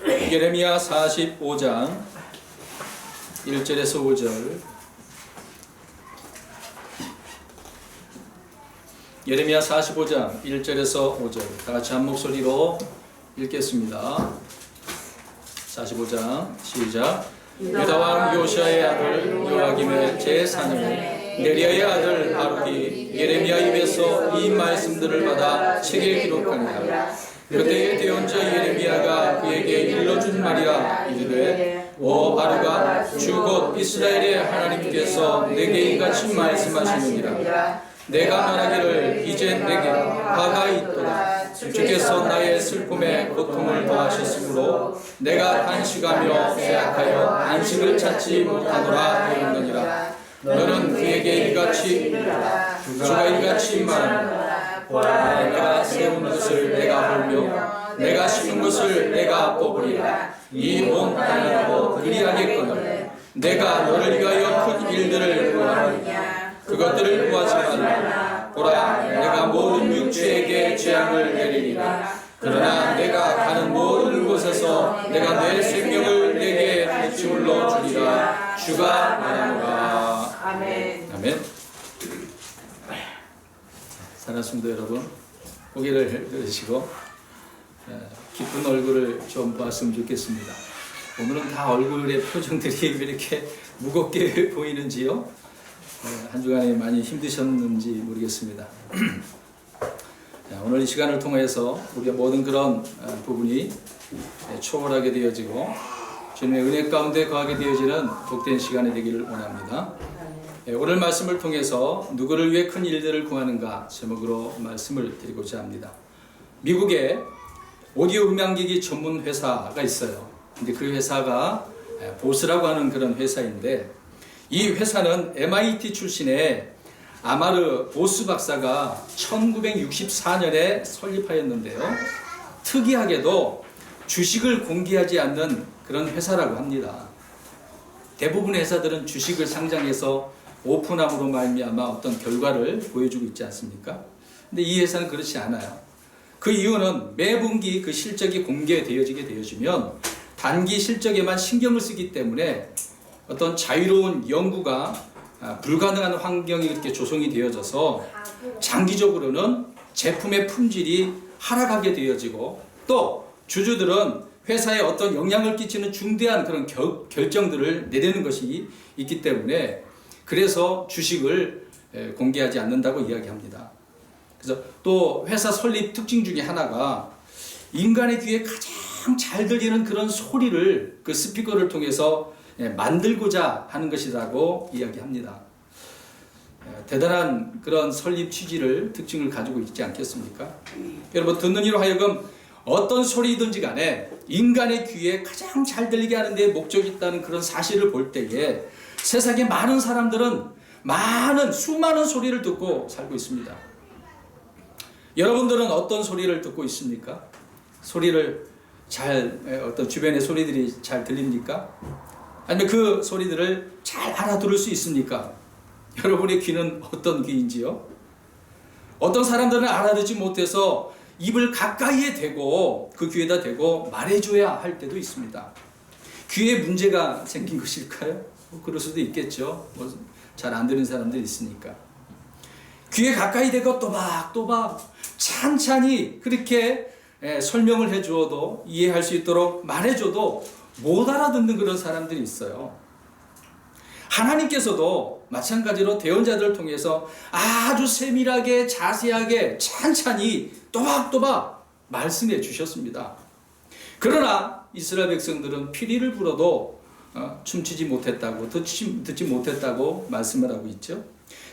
예레미야 45장 1절에서 5절. 예레미야 45장 1절에서 5절 다 같이 한 목소리로 읽겠습니다. 45장 시작. 유다 왕 요시아의 아들 요아김의 제4년에 네리야의 아들 바룩이 예레미야 입에서 이 말씀들을 받아 책에 기록하니라. 그때에 대언자 예레미야가 그에게 일러준 말이라. 이르되 오 바룩아, 주 곧 이스라엘의 하나님께서 내게 이같이 말씀하시느니라. 내가 말하기를 이제 내게 화가 있도다. 주께서 나의 슬픔에 고통을 더하셨으므로 내가 단식하며 쇠약하여 안식을 찾지 못하노라 하였느니라. 너는 그에게 이같이 이르라. 주가 이같이 말하노라. 보라, 내가 세운 것을 내가 볼며 내가 심은 것을 내가 뽑으리라. 이 온 땅이라고 그리하겠거늘 내가 너를 위하여 큰 일들을 구하느냐. 그것들을 구하지 말라. 보라, 내가 모든 육체에게 재앙을 내리리라. 그러나 내가 가는 모든 곳에서 내가 내 생명을 내게 대출로 주리라. 주가 말하노라. 아멘. 아멘. 사랑하는 성도 여러분, 고개를 들으시고 기쁜 얼굴을 좀 봤으면 좋겠습니다. 오늘은 다 얼굴의 표정들이 왜 이렇게 무겁게 보이는지요? 한 주간에 많이 힘드셨는지 모르겠습니다. 오늘 이 시간을 통해서 우리가 모든 그런 부분이 초월하게 되어지고 주님의 은혜 가운데 거하게 되어지는 복된 시간이 되기를 원합니다. 오늘 말씀을 통해서 누구를 위해 큰 일들을 구하는가 제목으로 말씀을 드리고자 합니다. 미국에 오디오 음향기기 전문 회사가 있어요. 근데 그 회사가 보스라고 하는 그런 회사인데, 이 회사는 MIT 출신의 아마르 보스 박사가 1964년에 설립하였는데요. 특이하게도 주식을 공개하지 않는 그런 회사라고 합니다. 대부분의 회사들은 주식을 상장해서 오픈함으로 말미암아 어떤 결과를 보여주고 있지 않습니까? 근데 이 회사는 그렇지 않아요. 그 이유는 매분기 그 실적이 공개되어지게 되어지면 단기 실적에만 신경을 쓰기 때문에 어떤 자유로운 연구가 불가능한 환경이 이렇게 조성이 되어져서 장기적으로는 제품의 품질이 하락하게 되어지고, 또 주주들은 회사에 어떤 영향을 끼치는 중대한 그런 결정들을 내리는 것이 있기 때문에 그래서 주식을 공개하지 않는다고 이야기합니다. 그래서 또 회사 설립 특징 중에 하나가 인간의 귀에 가장 잘 들리는 그런 소리를 그 스피커를 통해서 만들고자 하는 것이라고 이야기합니다. 대단한 그런 설립 취지를, 특징을 가지고 있지 않겠습니까? 여러분, 듣는 이로 하여금 어떤 소리든지 간에 인간의 귀에 가장 잘 들리게 하는 데 목적이 있다는 그런 사실을 볼 때에 세상의 많은 사람들은 수많은 소리를 듣고 살고 있습니다. 여러분들은 어떤 소리를 듣고 있습니까? 어떤 주변의 소리들이 잘 들립니까? 아니면 그 소리들을 잘 알아들을 수 있습니까? 여러분의 귀는 어떤 귀인지요? 어떤 사람들은 알아듣지 못해서 입을 가까이에 대고 그 귀에다 대고 말해줘야 할 때도 있습니다. 귀에 문제가 생긴 것일까요? 그럴 수도 있겠죠. 잘 안 들리는 사람들이 있으니까. 귀에 가까이 대고 또박또박 찬찬히 그렇게 설명을 해주어도, 이해할 수 있도록 말해줘도 못 알아듣는 그런 사람들이 있어요. 하나님께서도 마찬가지로 대언자들을 통해서 아주 세밀하게, 자세하게, 찬찬히 또박또박 말씀해 주셨습니다. 그러나 이스라엘 백성들은 피리를 불어도 춤추지 못했다고, 듣지 못했다고 말씀을 하고 있죠.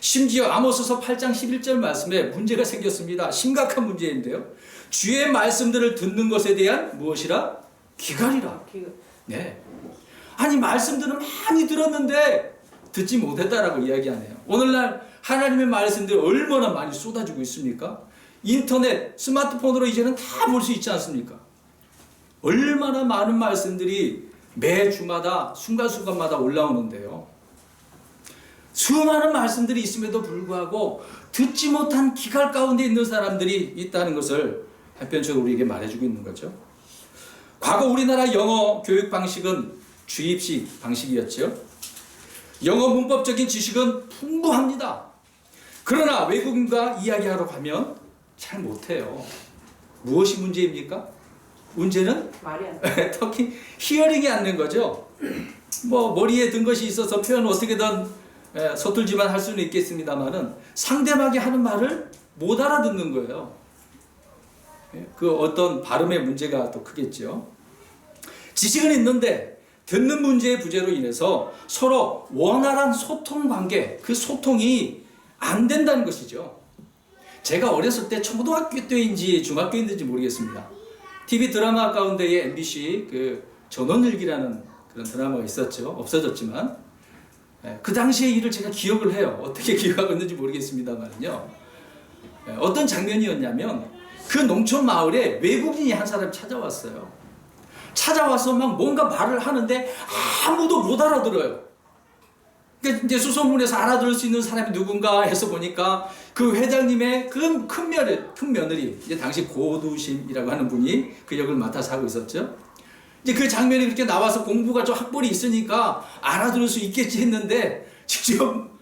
심지어 아모스서 8장 11절 말씀에 문제가 생겼습니다. 심각한 문제인데요. 주의 말씀들을 듣는 것에 대한 무엇이라? 기갈이라. 네. 아니, 말씀들은 많이 들었는데 듣지 못했다라고 이야기하네요. 오늘날 하나님의 말씀들이 얼마나 많이 쏟아지고 있습니까? 인터넷, 스마트폰으로 이제는 다 볼 수 있지 않습니까? 얼마나 많은 말씀들이 매주마다 순간순간마다 올라오는데요. 수많은 말씀들이 있음에도 불구하고 듣지 못한 기갈 가운데 있는 사람들이 있다는 것을 한편적으로 우리에게 말해주고 있는 거죠. 과거 우리나라 영어 교육 방식은 주입식 방식이었죠. 영어 문법적인 지식은 풍부합니다. 그러나 외국인과 이야기하러 가면 잘 못해요. 무엇이 문제입니까? 문제는 말이 안 돼. 특히 히어링이 안 된 거죠. 뭐 머리에 든 것이 있어서 표현 어떻게든 서툴지만 할 수는 있겠습니다만은 상대방이 하는 말을 못 알아듣는 거예요. 그 어떤 발음의 문제가 또 크겠죠. 지식은 있는데 듣는 문제의 부재로 인해서 서로 원활한 소통 관계, 그 소통이 안 된다는 것이죠. 제가 어렸을 때 초등학교 때인지 중학교인지 모르겠습니다. TV 드라마 가운데에 MBC 그 전원일기라는 그런 드라마가 있었죠. 없어졌지만 그 당시의 일을 제가 기억을 해요. 어떻게 기억하고 있는지 모르겠습니다만요. 어떤 장면이었냐면 그 농촌 마을에 외국인이 한 사람이 찾아왔어요. 찾아와서 막 뭔가 말을 하는데 아무도 못 알아들어요. 그러니까 이제 수소문에서 알아들을 수 있는 사람이 누군가 해서 보니까 그 회장님의 큰 며느리, 이제 당시 고두심이라고 하는 분이 그 역을 맡아서 하고 있었죠. 이제 그 장면이 그렇게 나와서 공부가 좀 학벌이 있으니까 알아들을 수 있겠지 했는데 직접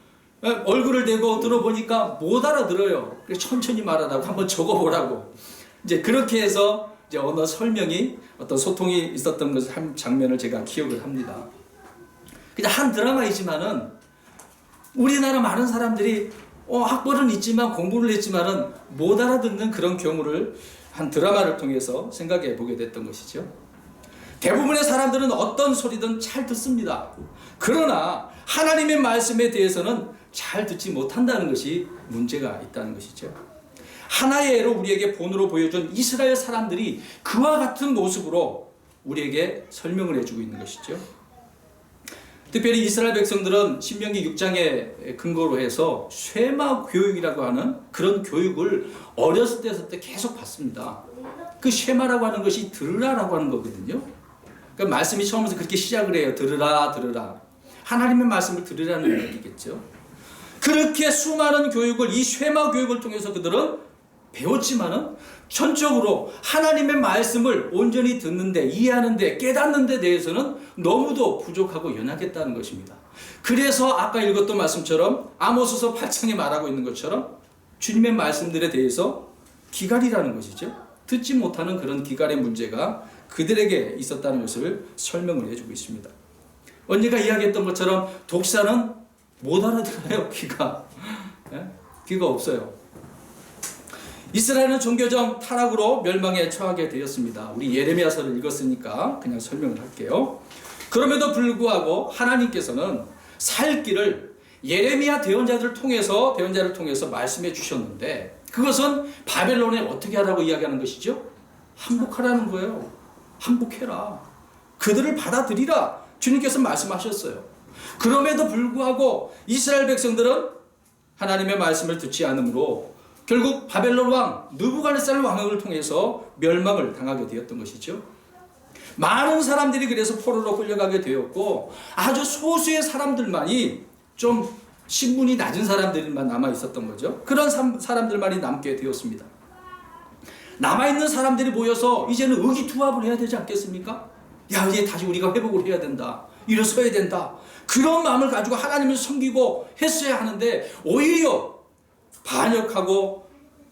얼굴을 대고 들어보니까 못 알아들어요. 그래서 천천히 말하라고 한번 적어보라고. 이제 그렇게 해서 이제 언어 설명이 어떤 소통이 있었던 것을 한 장면을 제가 기억을 합니다. 그냥 한 드라마이지만은 우리나라 많은 사람들이 학벌은 있지만 공부를 했지만은 못 알아듣는 그런 경우를 한 드라마를 통해서 생각해 보게 됐던 것이죠. 대부분의 사람들은 어떤 소리든 잘 듣습니다. 그러나 하나님의 말씀에 대해서는 잘 듣지 못한다는 것이 문제가 있다는 것이죠. 하나의 예로 우리에게 본으로 보여준 이스라엘 사람들이 그와 같은 모습으로 우리에게 설명을 해주고 있는 것이죠. 특별히 이스라엘 백성들은 신명기 6장에 근거로 해서 쉐마 교육이라고 하는 그런 교육을 어렸을 때부터 계속 받습니다. 그 쉐마라고 하는 것이 들으라라고 하는 거거든요. 그러니까 말씀이 처음부터 그렇게 시작을 해요. 들으라, 들으라. 하나님의 말씀을 들으라는 얘기겠죠. 그렇게 수많은 교육을 이 쉐마 교육을 통해서 그들은 배웠지만은 전적으로 하나님의 말씀을 온전히 듣는데, 이해하는데, 깨닫는 데 대해서는 너무도 부족하고 연약했다는 것입니다. 그래서 아까 읽었던 말씀처럼 아모스서 8장에 말하고 있는 것처럼 주님의 말씀들에 대해서 기갈이라는 것이죠. 듣지 못하는 그런 기갈의 문제가 그들에게 있었다는 것을 설명을 해주고 있습니다. 언니가 이야기했던 것처럼 독사는 못 알아들어요. 귀가 없어요. 이스라엘은 종교적 타락으로 멸망에 처하게 되었습니다. 우리 예레미야서를 읽었으니까 그냥 설명을 할게요. 그럼에도 불구하고 하나님께서는 살 길을 예레미야 대언자를 통해서 말씀해 주셨는데, 그것은 바벨론에 어떻게 하라고 이야기하는 것이죠? 항복하라는 거예요. 항복해라. 그들을 받아들이라. 주님께서 말씀하셨어요. 그럼에도 불구하고 이스라엘 백성들은 하나님의 말씀을 듣지 않으므로 결국 바벨론 왕 느부갓네살 왕을 통해서 멸망을 당하게 되었던 것이죠. 많은 사람들이 그래서 포로로 끌려가게 되었고, 아주 소수의 사람들만이 좀 신분이 낮은 사람들만 남아 있었던 거죠. 그런 사람들만이 남게 되었습니다. 남아있는 사람들이 모여서 이제는 의기투합을 해야 되지 않겠습니까? 야, 이제 다시 우리가 회복을 해야 된다. 일어서야 된다. 그런 마음을 가지고 하나님을 섬기고 했어야 하는데 오히려 반역하고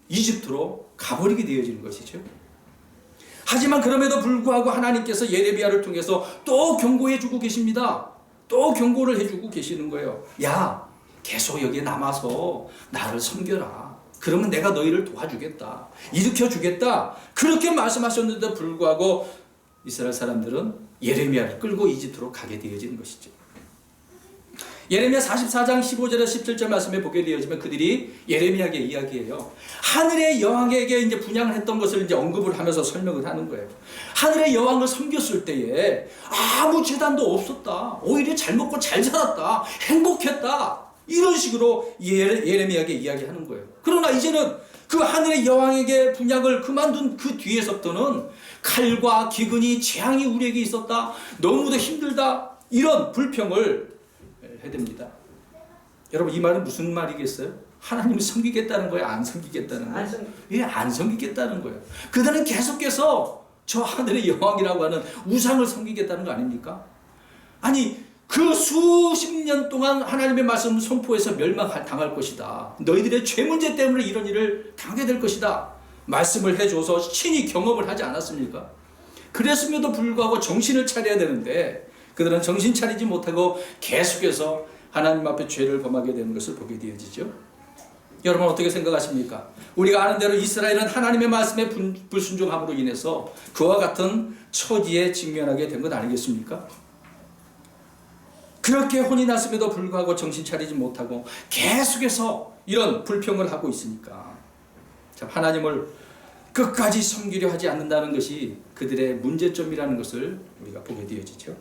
이집트로 가버리게 되어지는 것이죠. 하지만 그럼에도 불구하고 하나님께서 예레미야를 통해서 또 경고해주고 계십니다. 또 경고를 해주고 계시는 거예요. 야, 계속 여기에 남아서 나를 섬겨라. 그러면 내가 너희를 도와주겠다. 일으켜주겠다. 그렇게 말씀하셨는데도 불구하고 이스라엘 사람들은 예레미야를 끌고 이집트로 가게 되어지는 것이죠. 예레미야 44장 15절에서 17절 말씀에 보게 되어지면 그들이 예레미야에게 이야기해요. 하늘의 여왕에게 이제 분양을 했던 것을 이제 언급을 하면서 설명을 하는 거예요. 하늘의 여왕을 섬겼을 때에 아무 재단도 없었다. 오히려 잘 먹고 잘 살았다. 행복했다. 이런 식으로 예레미야에게 이야기하는 거예요. 그러나 이제는 그 하늘의 여왕에게 분양을 그만둔 그 뒤에서부터는 칼과 기근이 재앙이 우리에게 있었다. 너무도 힘들다. 이런 불평을 해댑니다. 여러분, 이 말은 무슨 말이겠어요? 하나님을 섬기겠다는 거예요? 안 섬기겠다는 거예요? 안 섬기겠다는 거예요. 그들은 계속해서 저 하늘의 여왕이라고 하는 우상을 섬기겠다는 거 아닙니까? 아니 그 수십 년 동안 하나님의 말씀 선포해서 멸망당할 것이다. 너희들의 죄 문제 때문에 이런 일을 당하게 될 것이다. 말씀을 해줘서 친히 경험을 하지 않았습니까? 그랬음에도 불구하고 정신을 차려야 되는데 그들은 정신 차리지 못하고 계속해서 하나님 앞에 죄를 범하게 되는 것을 보게 되어지죠. 여러분 어떻게 생각하십니까? 우리가 아는 대로 이스라엘은 하나님의 말씀에 불순종함으로 인해서 그와 같은 처지에 직면하게 된 것 아니겠습니까? 그렇게 혼이 났음에도 불구하고 정신 차리지 못하고 계속해서 이런 불평을 하고 있으니까 참 하나님을 끝까지 섬기려 하지 않는다는 것이 그들의 문제점이라는 것을 우리가 보게 되어지죠.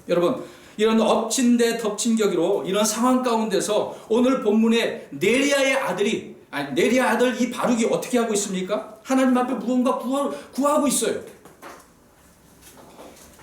여러분 이런 엎친 데 덮친 격으로 이런 상황 가운데서 오늘 본문에 네리아의 아들이 네리아 아들 이 바룩이 어떻게 하고 있습니까? 하나님 앞에 무언가 구하고 있어요.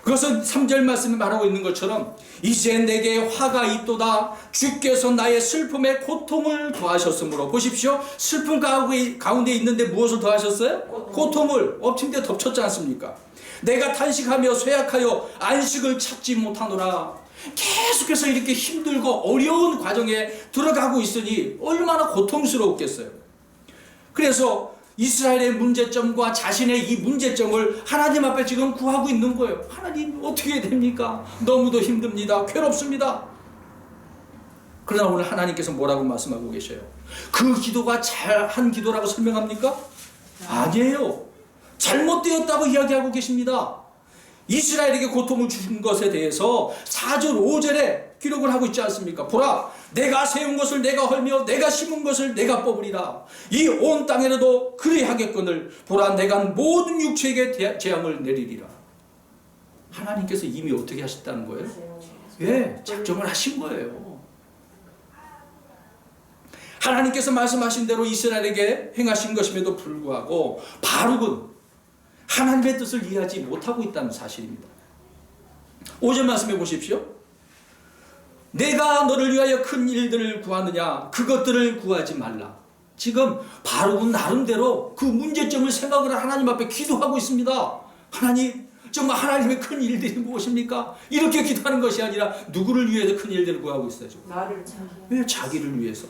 그것은 3절 말씀이 말하고 있는 것처럼 이제 내게 화가 있도다. 주께서 나의 슬픔에 고통을 더하셨으므로. 보십시오. 슬픔 가운데 있는데 무엇을 더하셨어요? 고통을 엎친 데 덮쳤지 않습니까? 내가 탄식하며 쇠약하여 안식을 찾지 못하노라. 계속해서 이렇게 힘들고 어려운 과정에 들어가고 있으니 얼마나 고통스러웠겠어요. 그래서 이스라엘의 문제점과 자신의 이 문제점을 하나님 앞에 지금 구하고 있는 거예요. 하나님 어떻게 됩니까? 너무도 힘듭니다. 괴롭습니다. 그러나 오늘 하나님께서 뭐라고 말씀하고 계셔요? 그 기도가 잘한 기도라고 설명합니까? 아니에요. 잘못되었다고 이야기하고 계십니다. 이스라엘에게 고통을 주신 것에 대해서 4절 5절에 기록을 하고 있지 않습니까? 보라 내가 세운 것을 내가 헐며 내가 심은 것을 내가 뽑으리라. 이 온 땅에라도 그리하겠거늘 보라 내가 모든 육체에게 재앙을 내리리라. 하나님께서 이미 어떻게 하셨다는 거예요? 예, 작정을 하신 거예요. 하나님께서 말씀하신 대로 이스라엘에게 행하신 것임에도 불구하고 바룩은 하나님의 뜻을 이해하지 못하고 있다는 사실입니다. 5절 말씀해 보십시오. 내가 너를 위하여 큰 일들을 구하느냐 그것들을 구하지 말라. 지금 바룩은 나름대로 그 문제점을 생각을 하나님 앞에 기도하고 있습니다. 하나님 정말 하나님의 큰 일들이 무엇입니까? 이렇게 기도하는 것이 아니라 누구를 위해서 큰 일들을 구하고 있어요? 나를 왜 자기를 위해서?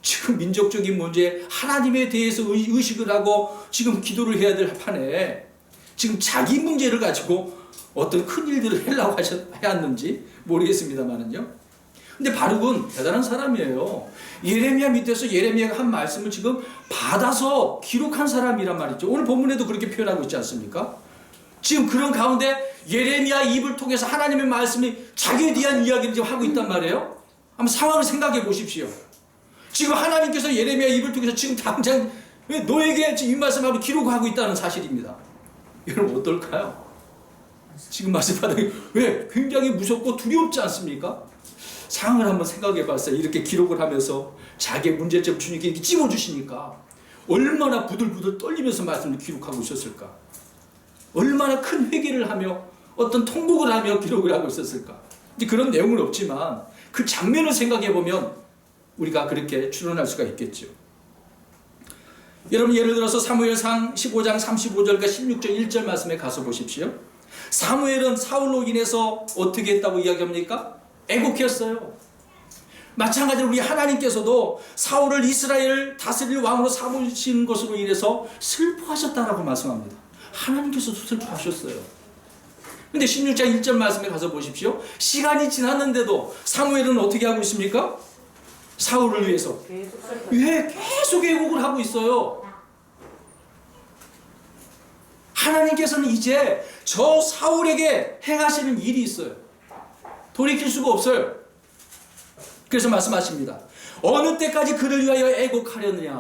지금 민족적인 문제에 하나님에 대해서 의식을 하고 지금 기도를 해야 될 판에 지금 자기 문제를 가지고 어떤 큰 일들을 하려고 하셨는지 모르겠습니다만은요. 근데 바룩은 대단한 사람이에요. 예레미야 밑에서 예레미야가 한 말씀을 지금 받아서 기록한 사람이란 말이죠. 오늘 본문에도 그렇게 표현하고 있지 않습니까? 지금 그런 가운데 예레미야 입을 통해서 하나님의 말씀이 자기에 대한 이야기를 지금 하고 있단 말이에요. 한번 상황을 생각해 보십시오. 지금 하나님께서 예레미야 입을 통해서 지금 당장 너에게 지금 이 말씀하고 기록하고 있다는 사실입니다. 여러분 어떨까요? 지금 말씀하는 왜 굉장히 무섭고 두렵지 않습니까? 상황을 한번 생각해 봤어요. 이렇게 기록을 하면서 자기의 문제점 주님께 이렇게 찝어주시니까 얼마나 부들부들 떨리면서 말씀을 기록하고 있었을까? 얼마나 큰 회개를 하며 어떤 통곡을 하며 기록을 하고 있었을까? 이제 그런 내용은 없지만 그 장면을 생각해 보면 우리가 그렇게 추론할 수가 있겠죠. 여러분 예를 들어서 사무엘상 15장 35절과 16절 1절 말씀에 가서 보십시오. 사무엘은 사울로 인해서 어떻게 했다고 이야기합니까? 애곡했어요. 마찬가지로 우리 하나님께서도 사울을 이스라엘을 다스릴 왕으로 삼으신 것으로 인해서 슬퍼하셨다라고 말씀합니다. 하나님께서도 슬퍼하셨어요. 근데 16장 1절 말씀에 가서 보십시오. 시간이 지났는데도 사무엘은 어떻게 하고 있습니까? 사울을 위해서 계속 애곡을 하고 있어요. 하나님께서는 이제 저 사울에게 행하시는 일이 있어요. 돌이킬 수가 없어요. 그래서 말씀하십니다. 어느 때까지 그를 위하여 애곡하려느냐.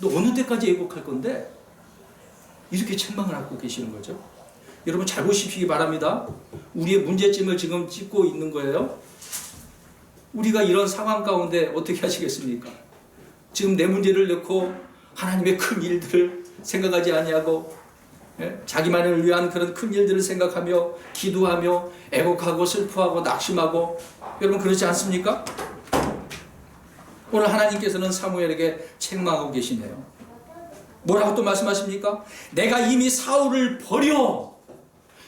너 어느 때까지 애곡할 건데? 이렇게 책망을 하고 계시는 거죠. 여러분 잘 보시기 바랍니다. 우리의 문제점을 지금 짚고 있는 거예요. 우리가 이런 상황 가운데 어떻게 하시겠습니까? 지금 내 문제를 넣고 하나님의 큰 일들을 생각하지 아니하고 자기만을 위한 그런 큰 일들을 생각하며 기도하며 애곡하고 슬퍼하고 낙심하고 여러분 그렇지 않습니까? 오늘 하나님께서는 사무엘에게 책망하고 계시네요. 뭐라고 또 말씀하십니까? 내가 이미 사울을 버려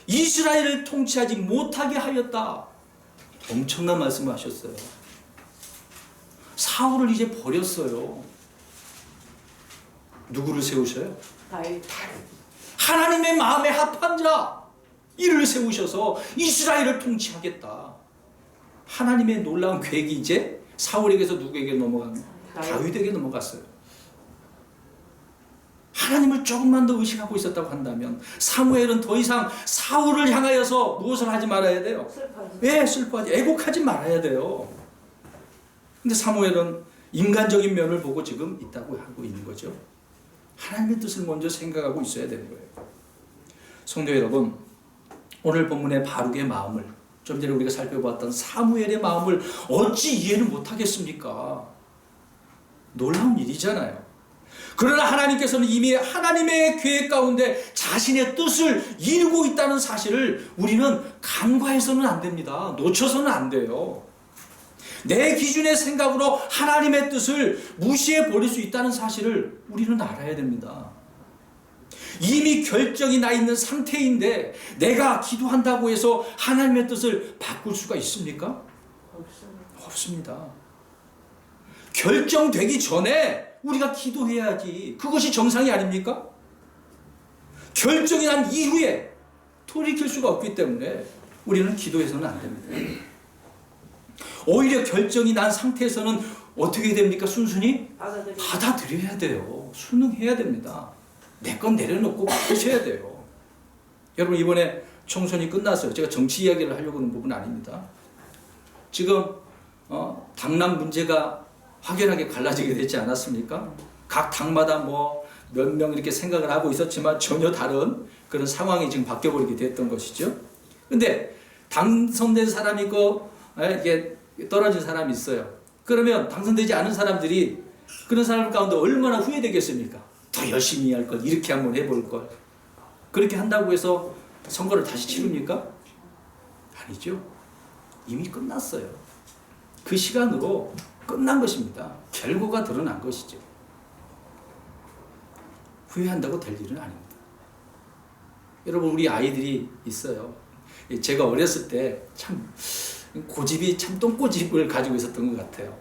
이스라엘을 통치하지 못하게 하였다. 엄청난 말씀을 하셨어요. 사울을 이제 버렸어요. 누구를 세우셔요? 다윗. 하나님의 마음에 합한 자 이를 세우셔서 이스라엘을 통치하겠다. 하나님의 놀라운 계획이 이제 사울에게서 누구에게 넘어갑니까? 다윗에게 넘어갔어요. 하나님을 조금만 더 의식하고 있었다고 한다면 사무엘은 더 이상 사울을 향하여서 무엇을 하지 말아야 돼요? 왜 슬퍼하지? 애곡하지 말아야 돼요. 근데 사무엘은 인간적인 면을 보고 지금 있다고 하고 있는 거죠. 하나님의 뜻을 먼저 생각하고 있어야 되는 거예요. 성도 여러분, 오늘 본문의 바룩의 마음을, 좀 전에 우리가 살펴봤던 사무엘의 마음을 어찌 이해를 못하겠습니까? 놀라운 일이잖아요. 그러나 하나님께서는 이미 하나님의 계획 가운데 자신의 뜻을 이루고 있다는 사실을 우리는 간과해서는 안 됩니다. 놓쳐서는 안 돼요. 내 기준의 생각으로 하나님의 뜻을 무시해 버릴 수 있다는 사실을 우리는 알아야 됩니다. 이미 결정이 나 있는 상태인데 내가 기도한다고 해서 하나님의 뜻을 바꿀 수가 있습니까? 없습니다. 결정되기 전에 우리가 기도해야지. 그것이 정상이 아닙니까? 결정이 난 이후에 돌이킬 수가 없기 때문에 우리는 기도해서는 안 됩니다. 오히려 결정이 난 상태에서는 어떻게 됩니까? 순순히 받아들여야 돼요. 순응해야 됩니다. 내 건 내려놓고 받으셔야 돼요. 여러분, 이번에 총선이 끝났어요. 제가 정치 이야기를 하려고 하는 부분은 아닙니다. 지금 당락 문제가 확연하게 갈라지게 되지 않았습니까? 각 당마다 뭐 몇 명 이렇게 생각을 하고 있었지만 전혀 다른 그런 상황이 지금 바뀌어버리게 됐던 것이죠. 근데 당선된 사람이 있고 이게 떨어진 사람이 있어요. 그러면 당선되지 않은 사람들이 그런 사람 가운데 얼마나 후회되겠습니까? 더 열심히 할 걸, 이렇게 한번 해볼 걸. 그렇게 한다고 해서 선거를 다시 치릅니까? 아니죠. 이미 끝났어요. 그 시간으로 끝난 것입니다. 결과가 드러난 것이죠. 후회한다고 될 일은 아닙니다. 여러분, 우리 아이들이 있어요. 제가 어렸을 때 참 고집이 참 똥고집을 가지고 있었던 것 같아요.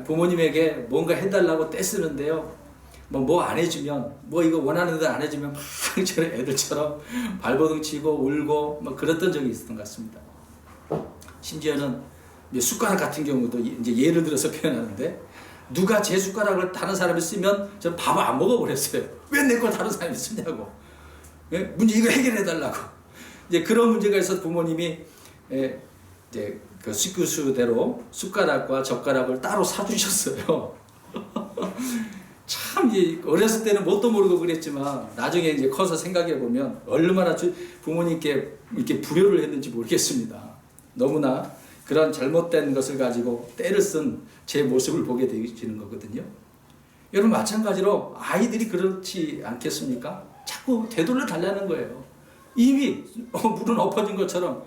부모님에게 뭔가 해달라고 떼쓰는데요. 뭐 안 해주면, 뭐 이거 원하는 대로 안 해주면 막 저런 애들처럼 발버둥 치고 울고 막 그랬던 적이 있었던 것 같습니다. 심지어는 숟가락 같은 경우도 이제 예를 들어서 표현하는데, 누가 제 숟가락을 다른 사람이 쓰면 저는 밥을 안 먹어버렸어요. 왜 내 걸 다른 사람이 쓰냐고. 문제 이거 해결해달라고. 이제 그런 문제가 있어서 부모님이 이제 그 식구수대로 숟가락과 젓가락을 따로 사주셨어요. 참 어렸을 때는 뭣도 모르고 그랬지만 나중에 이제 커서 생각해 보면 얼마나 부모님께 이렇게 불효를 했는지 모르겠습니다. 너무나 그런 잘못된 것을 가지고 때를 쓴 제 모습을 보게 되시는 거거든요. 여러분, 마찬가지로 아이들이 그렇지 않겠습니까? 자꾸 되돌려 달라는 거예요. 이미 물은 엎어진 것처럼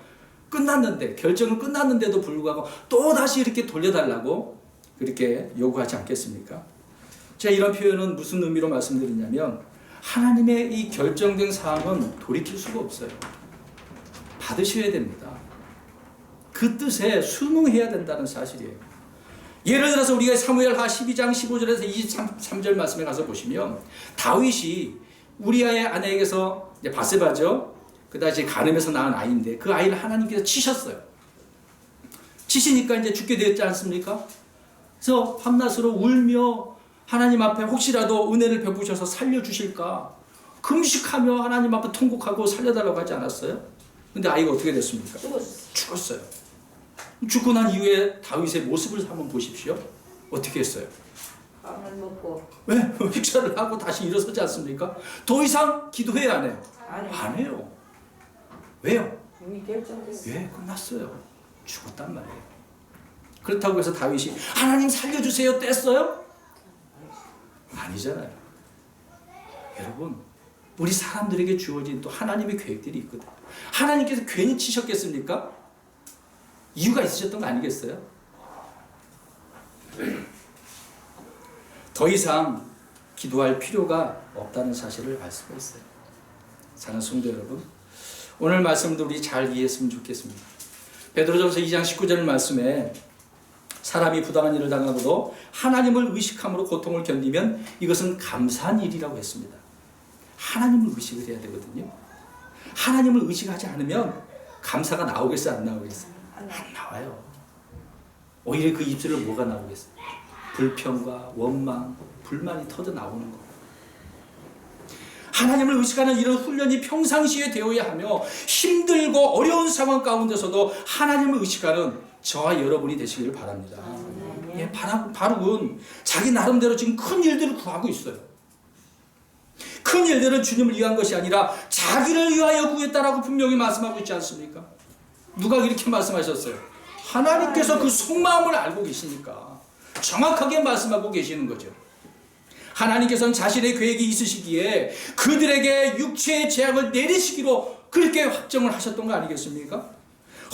끝났는데, 결정은 끝났는데도 불구하고 또 다시 이렇게 돌려달라고 그렇게 요구하지 않겠습니까? 제가 이런 표현은 무슨 의미로 말씀드리냐면, 하나님의 이 결정된 사항은 돌이킬 수가 없어요. 받으셔야 됩니다. 그 뜻에 순응해야 된다는 사실이에요. 예를 들어서 우리가 사무엘하 12장 15절에서 23절 말씀에 가서 보시면, 다윗이 우리아의 아내에게서 이제 바세바죠. 그 다시 간음에서 낳은 아이인데 그 아이를 하나님께서 치셨어요. 치시니까 이제 죽게 되었지 않습니까? 그래서 밤낮으로 울며 하나님 앞에 혹시라도 은혜를 베푸셔서 살려주실까 금식하며 하나님 앞에 통곡하고 살려달라고 하지 않았어요? 근데 아이가 어떻게 됐습니까? 죽었어요. 죽고 난 이후에 다윗의 모습을 한번 보십시오. 어떻게 했어요? 빵을 먹고. 왜? 식사를 하고 다시 일어서지 않습니까? 더 이상 기도해야 안 해요? 안 해요. 왜요? 이미 결정됐어요. 왜? 끝났어요. 죽었단 말이에요. 그렇다고 해서 다윗이 하나님 살려주세요 뗐어요? 아니잖아요. 여러분, 우리 사람들에게 주어진 또 하나님의 계획들이 있거든요. 하나님께서 괜히 치셨겠습니까? 이유가 있으셨던 거 아니겠어요? 더 이상 기도할 필요가 없다는 사실을 알 수가 있어요. 사랑하는 성도 여러분, 오늘 말씀도 우리 잘 이해했으면 좋겠습니다. 베드로전서 2장 19절 말씀에 사람이 부당한 일을 당하고도 하나님을 의식함으로 고통을 견디면 이것은 감사한 일이라고 했습니다. 하나님을 의식을 해야 되거든요. 하나님을 의식하지 않으면 감사가 나오겠어요? 안 나오겠어요? 안 나와요. 오히려 그 입술에 뭐가 나오겠어요? 불평과 원망, 불만이 터져 나오는 거. 하나님을 의식하는 이런 훈련이 평상시에 되어야 하며 힘들고 어려운 상황 가운데서도 하나님을 의식하는 저와 여러분이 되시기를 바랍니다. 예, 바룩은 자기 나름대로 지금 큰 일들을 구하고 있어요. 큰 일들은 주님을 위한 것이 아니라 자기를 위하여 구했다라고 분명히 말씀하고 있지 않습니까? 누가 이렇게 말씀하셨어요? 하나님께서 그 속마음을 알고 계시니까 정확하게 말씀하고 계시는 거죠. 하나님께서는 자신의 계획이 있으시기에 그들에게 육체의 재앙을 내리시기로 그렇게 확정을 하셨던 거 아니겠습니까?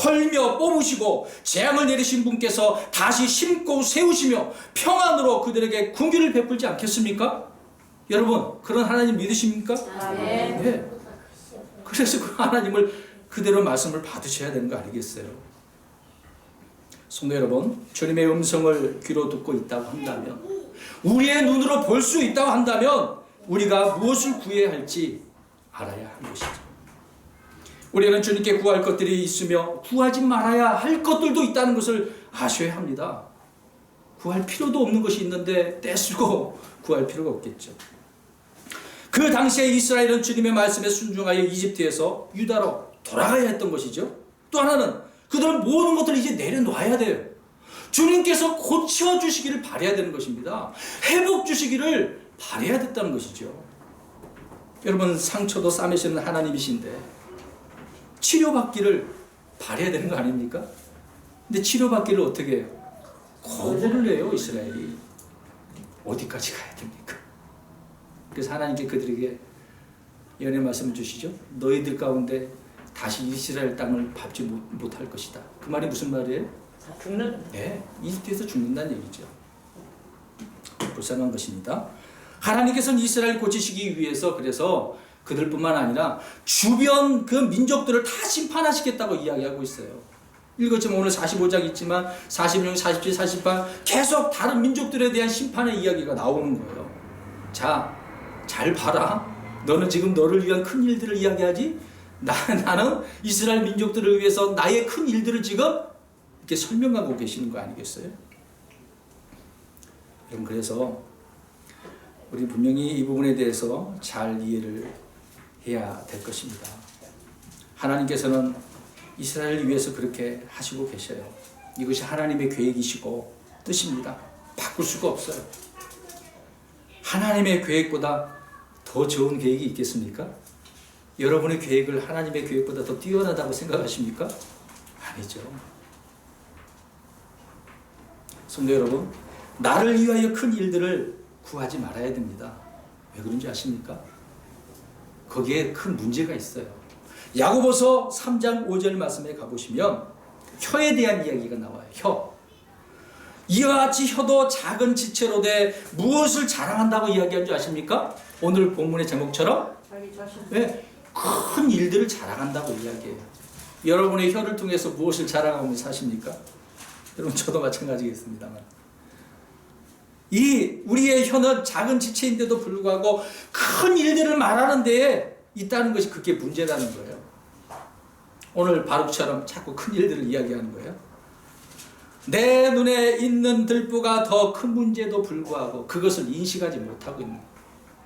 헐며 뽑으시고 재앙을 내리신 분께서 다시 심고 세우시며 평안으로 그들에게 긍휼을 베풀지 않겠습니까? 여러분, 그런 하나님 믿으십니까? 네. 그래서 그 하나님을 그대로 말씀을 받으셔야 되는 거 아니겠어요? 성도 여러분, 주님의 음성을 귀로 듣고 있다고 한다면, 우리의 눈으로 볼 수 있다고 한다면 우리가 무엇을 구해야 할지 알아야 하는 것이죠. 우리는 주님께 구할 것들이 있으며 구하지 말아야 할 것들도 있다는 것을 아셔야 합니다. 구할 필요도 없는 것이 있는데 떼쓰고 구할 필요가 없겠죠. 그 당시에 이스라엘은 주님의 말씀에 순종하여 이집트에서 유다로 돌아가야 했던 것이죠. 또 하나는 그들은 모든 것들을 이제 내려놓아야 돼요. 주님께서 고쳐주시기를 바라야 되는 것입니다. 회복 주시기를 바라야 됐다는 것이죠. 여러분, 상처도 싸매시는 하나님이신데 치료받기를 바라야 되는 거 아닙니까? 근데 치료받기를 어떻게 해요? 거부를 해요. 이스라엘이. 어디까지 가야 됩니까? 그래서 하나님께 그들에게 연의 말씀을 주시죠. 너희들 가운데 다시 이스라엘 땅을 밟지 못할 것이다. 그 말이 무슨 말이에요? 죽는. 네, 이집트에서 죽는다는 얘기죠. 불쌍한 것입니다. 하나님께서는 이스라엘 고치시기 위해서 그래서 그들뿐만 아니라 주변 그 민족들을 다 심판하시겠다고 이야기하고 있어요. 읽었지만 오늘 45장 있지만 46, 47, 48 계속 다른 민족들에 대한 심판의 이야기가 나오는 거예요. 자, 잘 봐라. 너는 지금 너를 위한 큰 일들을 이야기하지? 나는 이스라엘 민족들을 위해서 나의 큰 일들을 지금 이렇게 설명하고 계시는 거 아니겠어요? 여러분, 그래서 우리 분명히 이 부분에 대해서 잘 이해를 해야 될 것입니다. 하나님께서는 이스라엘을 위해서 그렇게 하시고 계셔요. 이것이 하나님의 계획이시고 뜻입니다. 바꿀 수가 없어요. 하나님의 계획보다 더 좋은 계획이 있겠습니까? 여러분의 계획을 하나님의 계획보다 더 뛰어나다고 생각하십니까? 아니죠. 성도 여러분, 나를 위하여 큰 일들을 구하지 말아야 됩니다. 왜 그런지 아십니까? 거기에 큰 문제가 있어요. 야고보서 3장 5절 말씀에 가보시면 혀에 대한 이야기가 나와요. 혀. 이와 같이 혀도 작은 지체로 돼 무엇을 자랑한다고 이야기한 줄 아십니까? 오늘 본문의 제목처럼 네, 큰 일들을 자랑한다고 이야기해요. 여러분의 혀를 통해서 무엇을 자랑하며 사십니까? 여러분, 저도 마찬가지겠습니다만, 이 우리의 혀는 작은 지체인데도 불구하고 큰 일들을 말하는 데에 있다는 것이 그게 문제라는 거예요. 오늘 바룩처럼 자꾸 큰 일들을 이야기하는 거예요. 내 눈에 있는 들보가 더 큰 문제도 불구하고 그것을 인식하지 못하고 있는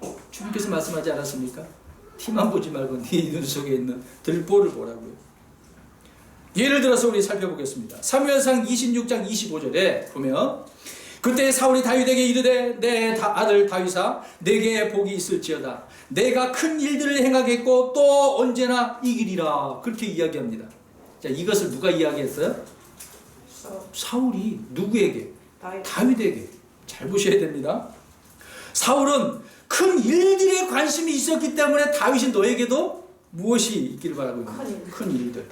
거예요. 주님께서 말씀하지 않았습니까? 티만 보지 말고 네 눈 속에 있는 들보를 보라고요. 예를 들어서 우리 살펴보겠습니다. 사무엘상 26장 25절에 보면 그때 사울이 다윗에게 이르되 내 아들 다윗아 내게 복이 있을지어다. 내가 큰 일들을 행하겠고 또 언제나 이기리라. 그렇게 이야기합니다. 자, 이것을 누가 이야기했어요? 사울이 누구에게? 다윗에게. 잘 보셔야 됩니다. 사울은 큰 일들에 관심이 있었기 때문에 다윗이 너에게도 무엇이 있기를 바라고 있는 큰 일들.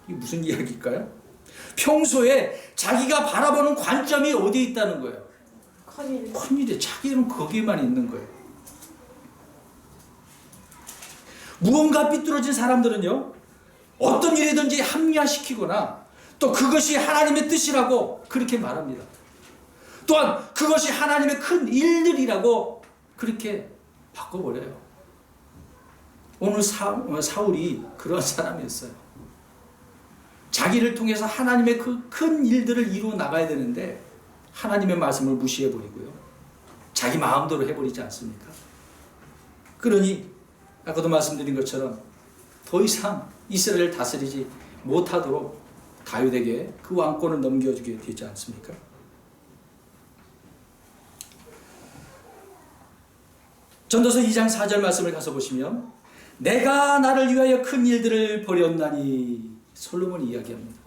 이게 무슨 이야기일까요? 평소에 자기가 바라보는 관점이 어디에 있다는 거예요? 큰일이에요. 자기는 거기에만 있는 거예요. 무언가 삐뚤어진 사람들은요, 어떤 일이든지 합리화시키거나 또 그것이 하나님의 뜻이라고 그렇게 말합니다. 또한 그것이 하나님의 큰 일들이라고 그렇게 바꿔버려요. 오늘 사울이 그런 사람이었어요. 자기를 통해서 하나님의 그 큰 일들을 이루어 나가야 되는데 하나님의 말씀을 무시해버리고요. 자기 마음대로 해버리지 않습니까? 그러니 아까도 말씀드린 것처럼 더 이상 이스라엘을 다스리지 못하도록 다윗에게 그 왕권을 넘겨주게 되지 않습니까? 전도서 2장 4절 말씀을 가서 보시면 내가 나를 위하여 큰 일들을 벌였나니 솔로몬이 이야기합니다.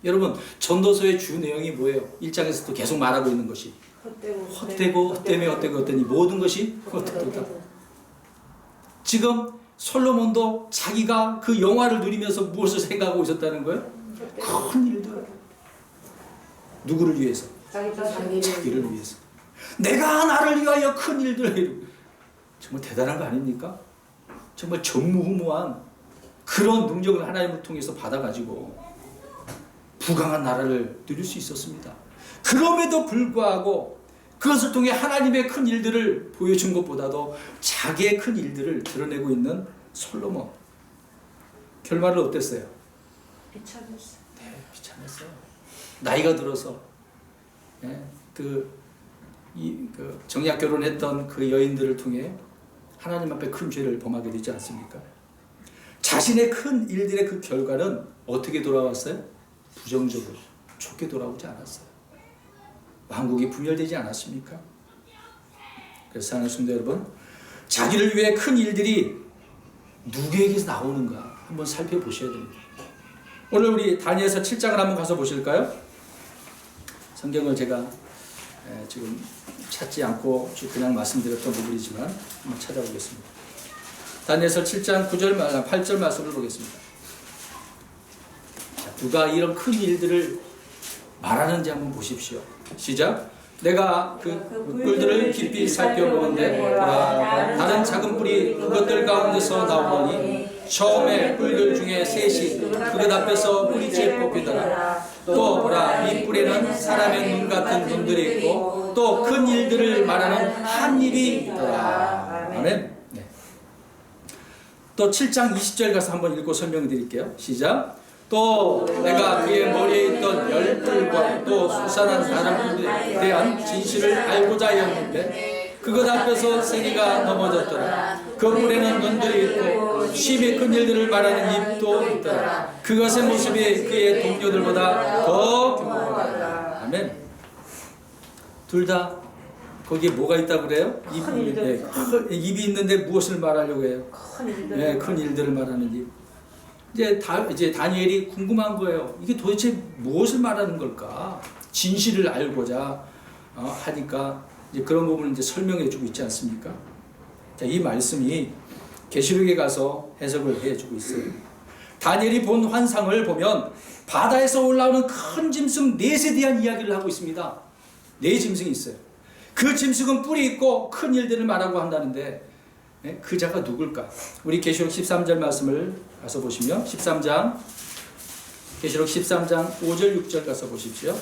여러분, 전도서의 주 내용이 뭐예요? 1장에서도 계속 말하고 있는 것이 헛되고 이 모든 것이 헛되다. 지금 솔로몬도 자기가 그 영화를 누리면서 무엇을 생각하고 있었다는 거예요? 큰 일들. 누구를 위해서? 자기를 위해서. 내가 나를 위하여 큰 일들을 이루고. 정말 대단한 거 아닙니까? 정말 전무후무한 그런 능력을 하나님을 통해서 받아가지고 부강한 나라를 누릴 수 있었습니다. 그럼에도 불구하고 그것을 통해 하나님의 큰 일들을 보여준 것보다도 자기의 큰 일들을 드러내고 있는 솔로몬. 결말은 어땠어요? 비참했어요. 네, 비참했어요. 나이가 들어서 정약 결혼했던 그 여인들을 통해 하나님 앞에 큰 죄를 범하게 되지 않습니까? 자신의 큰 일들의 그 결과는 어떻게 돌아왔어요? 부정적으로, 좋게 돌아오지 않았어요. 왕국이 분열되지 않았습니까? 그래서 사랑하는 성도 여러분, 자기를 위해 큰 일들이 누구에게서 나오는가 한번 살펴보셔야 됩니다. 오늘 우리 다니엘서 7장을 한번 가서 보실까요? 성경을 제가 지금 찾지 않고 그냥 말씀드렸던 부분이지만 한번 찾아보겠습니다. 다니엘서 7장 9절, 8절 말씀을 보겠습니다. 자, 누가 이런 큰 일들을 말하는지 한번 보십시오. 시작. 내가 그 뿔들을 깊이 살펴보는데 보라, 다른 작은 뿔이 그것들 가운데서 나오더니 처음에 뿔들 중에 셋이 그것 앞에서 뿌리째 뽑히더라. 또 보라, 이 뿔에는 사람의 눈 같은 눈들이 있고 또 큰 일들을 말하는 한 입이 있더라. 아멘. 네. 또 7장 20절 가서 한번 읽고 설명드릴게요. 시작. 또 내가 그의 머리에 있던 열 뿔과 또 수산한 다른 뿔에 대한 진실을 알고자 하였는데 그것 앞에서 세기가 넘어졌더라. 그 뿔에는 눈들이 있고 심히 큰 일들을 말하는 입도 있더라. 그것의 모습이 그의 동료들보다 더 교만하다. 아멘. 둘 다 거기에 뭐가 있다고 그래요? 입이 있는데 무엇을 말하려고 해요? 큰 일들을 말하는 입. 이제 다니엘이 궁금한 거예요. 이게 도대체 무엇을 말하는 걸까? 진실을 알고자 하니까 이제 그런 부분을 이제 설명해주고 있지 않습니까? 자, 이 말씀이 계시록에 가서 해석을 해주고 있어요. 다니엘이 본 환상을 보면 바다에서 올라오는 큰 짐승 넷에 대한 이야기를 하고 있습니다. 네 짐승이 있어요. 그 짐승은 뿔이 있고 큰 일들을 말하고 한다는데 그 자가 누굴까? 우리 계시록 13절 말씀을 가서 보시면 13장 계시록 13장 5절 6절 가서 보십시오.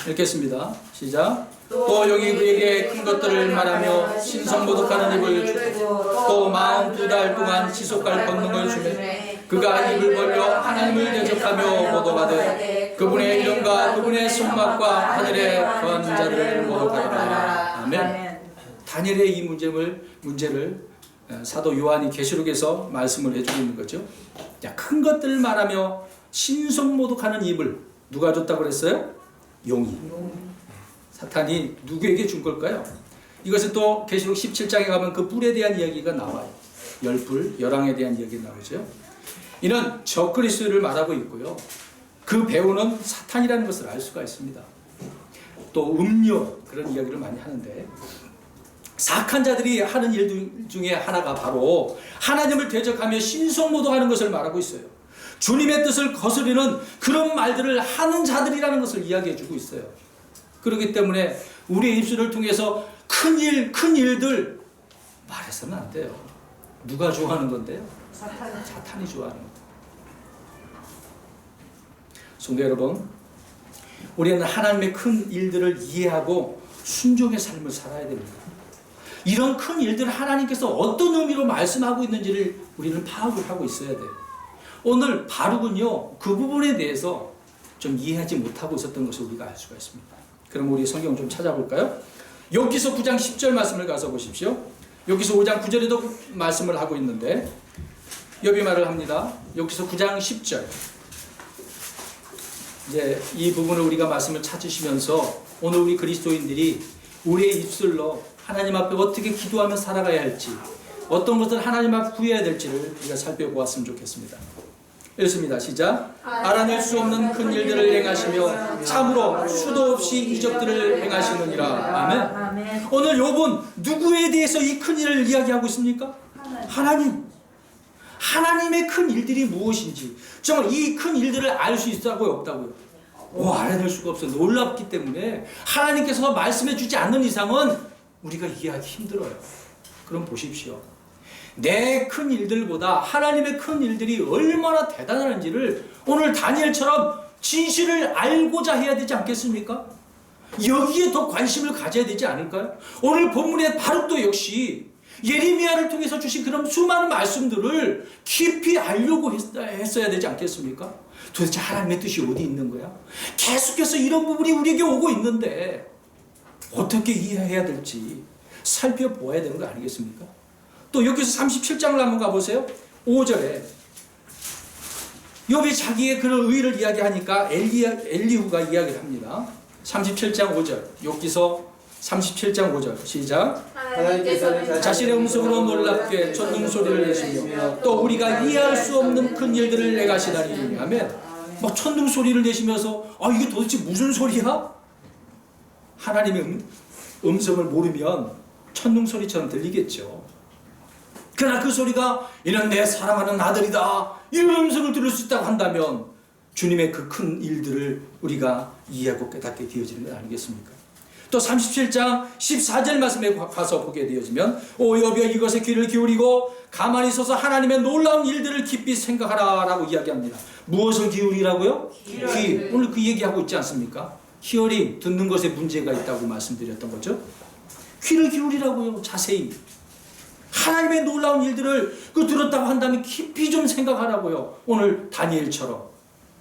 읽겠습니다. 시작. 또 영이 그에게 큰 것들을 말하며 신성모독하는 입을 주고 또 42달 동안 지속할 권능을 주매 그가 입을 벌려 하나님을 대적하며 모독하되 그분의 이름과 그분의 손맛과 하늘에 거한 자를 모독하더라. 아멘. 다니엘의 이 문제를 사도 요한이 계시록에서 말씀을 해주고 있는 거죠. 자, 큰 것들을 말하며 신성모독하는 입을 누가 줬다고 그랬어요? 용이. 사탄이 누구에게 준 걸까요? 이것은 또 계시록 17장에 가면 그 뿔에 대한 이야기가 나와요. 열뿔, 열왕에 대한 이야기가 나오죠. 이는 적그리스도를 말하고 있고요. 그 배우는 사탄이라는 것을 알 수가 있습니다. 또 음료 그런 이야기를 많이 하는데 사악한 자들이 하는 일 중에 하나가 바로 하나님을 대적하며 신성모독하는 것을 말하고 있어요. 주님의 뜻을 거스르는 그런 말들을 하는 자들이라는 것을 이야기해 주고 있어요. 그렇기 때문에 우리의 입술을 통해서 큰 일들 말해서는 안 돼요. 누가 좋아하는 건데요? 사탄이 좋아하는 거예요. 성도 여러분, 우리는 하나님의 큰 일들을 이해하고 순종의 삶을 살아야 됩니다. 이런 큰 일들을 하나님께서 어떤 의미로 말씀하고 있는지를 우리는 파악을 하고 있어야 돼요. 오늘 바룩은요, 그 부분에 대해서 좀 이해하지 못하고 있었던 것을 우리가 알 수가 있습니다. 그럼 우리 성경 좀 찾아볼까요? 욥기서 9장 10절 말씀을 가서 보십시오. 욥기서 5장 9절에도 말씀을 하고 있는데 욥이 말을 합니다. 욥기서 9장 10절. 이제 이 부분을 우리가 말씀을 찾으시면서 오늘 우리 그리스도인들이 우리의 입술로 하나님 앞에 어떻게 기도하며 살아가야 할지, 어떤 것을 하나님 앞에 구해야 될지를 우리가 살펴보았으면 좋겠습니다. 읽습니다. 시작. 알아낼 수 없는 큰 일들을 행하시며 참으로 수도 없이 이적들을 행하시느니라. 아멘. 오늘 욥은 누구에 대해서 이 큰 일을 이야기하고 있습니까? 하나님. 하나님의 큰 일들이 무엇인지, 정말 이 큰 일들을 알 수 있다고요, 없다고요? 알아낼 수가 없어요. 놀랍기 때문에 하나님께서 말씀해 주지 않는 이상은 우리가 이해하기 힘들어요. 그럼 보십시오. 내 큰 일들보다 하나님의 큰 일들이 얼마나 대단한지를 오늘 다니엘처럼 진실을 알고자 해야 되지 않겠습니까? 여기에 더 관심을 가져야 되지 않을까요? 오늘 본문의 바룩도 역시 예레미야를 통해서 주신 그런 수많은 말씀들을 깊이 알려고 했어야 되지 않겠습니까? 도대체 하나님의 뜻이 어디 있는 거야? 계속해서 이런 부분이 우리에게 오고 있는데 어떻게 이해해야 될지 살펴보아야 되는 거 아니겠습니까? 또 여기서 37장을 한번 가보세요. 5절에 욥이 자기의 그런 의를 이야기하니까 엘리후가 이야기를 합니다. 37장 5절, 욥기서 37장 5절 시작. 하나님께서는 자신의 음성으로 놀랍게 천둥소리를 내시며 또 우리가 이해할 수 없는 큰 일들을 행하시다니. 아멘. 막 천둥소리를 내시면서 이게 도대체 무슨 소리야? 하나님의 음성을 모르면 천둥소리처럼 들리겠죠. 그러나 그 소리가 이는 내 사랑하는 아들이다, 이런 음성을 들을 수 있다고 한다면 주님의 그 큰 일들을 우리가 이해하고 깨닫게 되어지는 것 아니겠습니까? 또 37장 14절 말씀에 가서 보게 되어지면 오 욥이여 이것에 귀를 기울이고 가만히 서서 하나님의 놀라운 일들을 깊이 생각하라 라고 이야기합니다. 무엇을 기울이라고요? 귀. 오늘 그 얘기하고 있지 않습니까? 히어링, 듣는 것에 문제가 있다고 말씀드렸던 거죠. 귀를 기울이라고요. 자세히 하나님의 놀라운 일들을 들었다고 한다면 깊이 좀 생각하라고요. 오늘 다니엘처럼,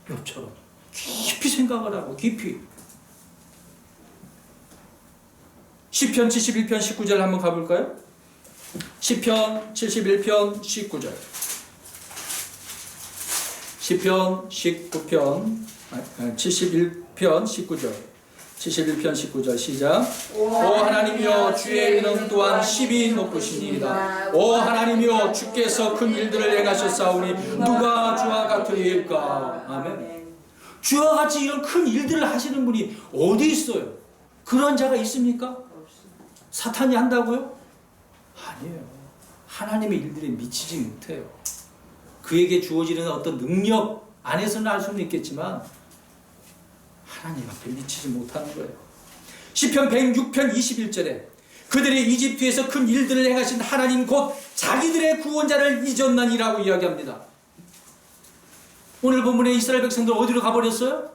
욥처럼 깊이 생각하라고. 깊이. 시편 71편 19절 한번 가볼까요? 시편 71편 19절. 시편 19편 71편 19절. 71편 19절 시작. 오 하나님이여 주의 의는 또한 십이 높으시니이다. 오 하나님이여 주께서 큰 일들을 행하셨사오니 누가 주와 같으리까. 아멘. 주와 같이 이런 큰 일들을 하시는 분이 어디 있어요? 그런 자가 있습니까? 사탄이 한다고요? 아니에요. 하나님의 일들에 미치지 못해요. 그에게 주어지는 어떤 능력 안에서는 알 수는 있겠지만 하나님 앞에 미치지 못하는 거예요. 시편 106편 21절에 그들이 이집트에서 큰 일들을 행하신 하나님 곧 자기들의 구원자를 잊었나니라고 이야기합니다. 오늘 본문에 이스라엘 백성들 어디로 가버렸어요?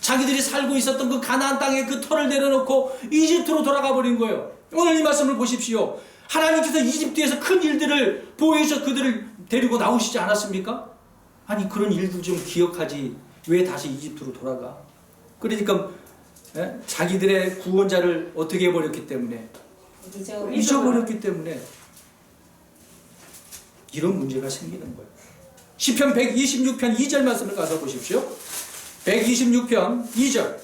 자기들이 살고 있었던 그 가나안 땅에 그 터를 내려놓고 이집트로 돌아가 버린 거예요. 오늘 이 말씀을 보십시오. 하나님께서 이집트에서 큰 일들을 보여주셔서 그들을 데리고 나오시지 않았습니까? 아니 그런 일들 좀 기억하지 왜 다시 이집트로 돌아가? 그러니까 자기들의 구원자를 어떻게 해버렸기 때문에 잊어버렸기 때문에 이런 문제가 생기는 거예요. 시편 126편 2절 말씀을 가서 보십시오. 126편 2절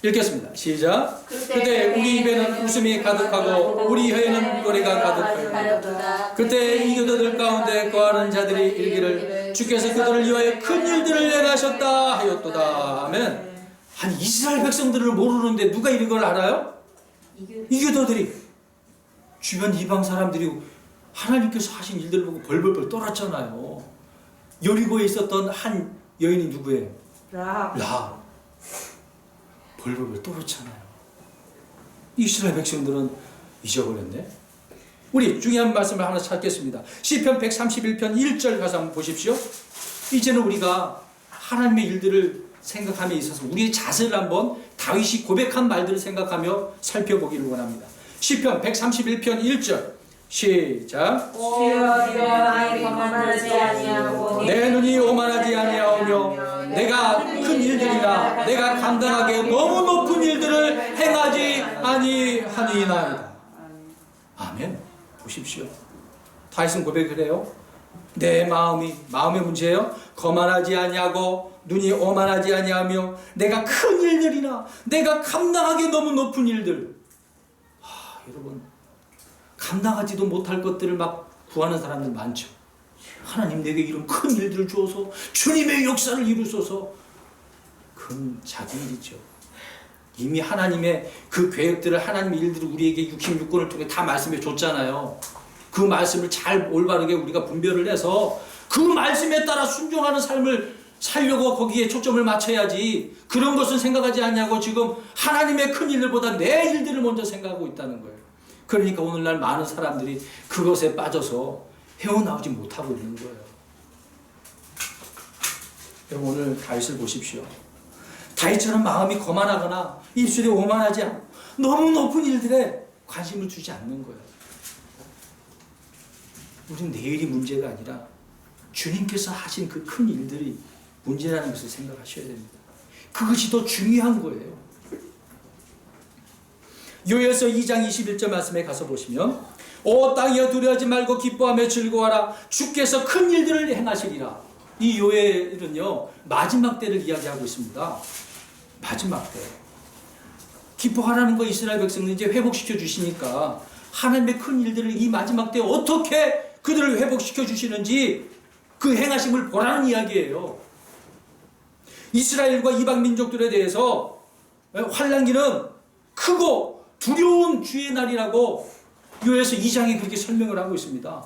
읽겠습니다. 시작. 그때 우리 입에는 웃음이 가득하고 우리 혀에는 노래가 가득하여 그때 이교도들 가운데 거하는 자들이 일기를 주께서 그들을 위하여 큰 일들을 행하셨다 하였도다. 아멘. 아니 이스라엘 백성들을 모르는데 누가 이런 걸 알아요? 이교도들이. 주변 이방 사람들이 하나님께서 하신 일들 보고 벌벌벌 떨었잖아요. 여리고에 있었던 한 여인이 누구예요? 라. 벌벌벌 떨었잖아요. 이스라엘 백성들은 잊어버렸네. 우리 중요한 말씀을 하나 찾겠습니다. 시편 131편 1절 가서 한번 보십시오. 이제는 우리가 하나님의 일들을 생각함에 있어서 우리의 자세를 한번 다윗이 고백한 말들을 생각하며 살펴보기를 원합니다. 시편 131편 1절 시작. 내 눈이 오만하지 아니하오며 내가 큰 일들이나 내가 감당하기에 너무 높은 일들을 행하지 아니하니이다. 아멘. 보십시오. 다윗은 고백을 해요. 내 마음의 문제예요. 거만하지 아니하고 눈이 오만하지 아니하며 내가 큰 일들이나 내가 감당하기에 너무 높은 일들. 여러분, 감당하지도 못할 것들을 막 구하는 사람들 많죠. 하나님 내게 이런 큰 일들을 주어서 주님의 역사를 이루소서. 그건 자기 일이죠. 이미 하나님의 그 계획들을, 하나님의 일들을 우리에게 육신육권을 통해 다 말씀해 줬잖아요. 그 말씀을 잘 올바르게 우리가 분별을 해서 그 말씀에 따라 순종하는 삶을 살려고 거기에 초점을 맞춰야지. 그런 것은 생각하지 않냐고 지금 하나님의 큰 일들보다 내 일들을 먼저 생각하고 있다는 거예요. 그러니까 오늘날 많은 사람들이 그것에 빠져서 헤어나오지 못하고 있는 거예요. 여러분, 오늘 다윗을 보십시오. 다윗처럼 마음이 거만하거나 입술이 오만하지 않고 너무 높은 일들에 관심을 주지 않는 거예요. 우리는 내일이 문제가 아니라 주님께서 하신 그 큰 일들이 문제라는 것을 생각하셔야 됩니다. 그것이 더 중요한 거예요. 요엘서 2장 21절 말씀에 가서 보시면 오 땅이여 두려워하지 말고 기뻐하며 즐거워하라 주께서 큰 일들을 행하시리라. 이 요엘은요 마지막 때를 이야기하고 있습니다. 마지막 때 기뻐하라는 거 이스라엘 백성들 이제 회복시켜 주시니까 하나님의 큰 일들을 이 마지막 때 어떻게 그들을 회복시켜 주시는지 그 행하심을 보라는 이야기예요. 이스라엘과 이방 민족들에 대해서 환난기는 크고 두려운 주의 날이라고 요엘서 2장에 그렇게 설명을 하고 있습니다.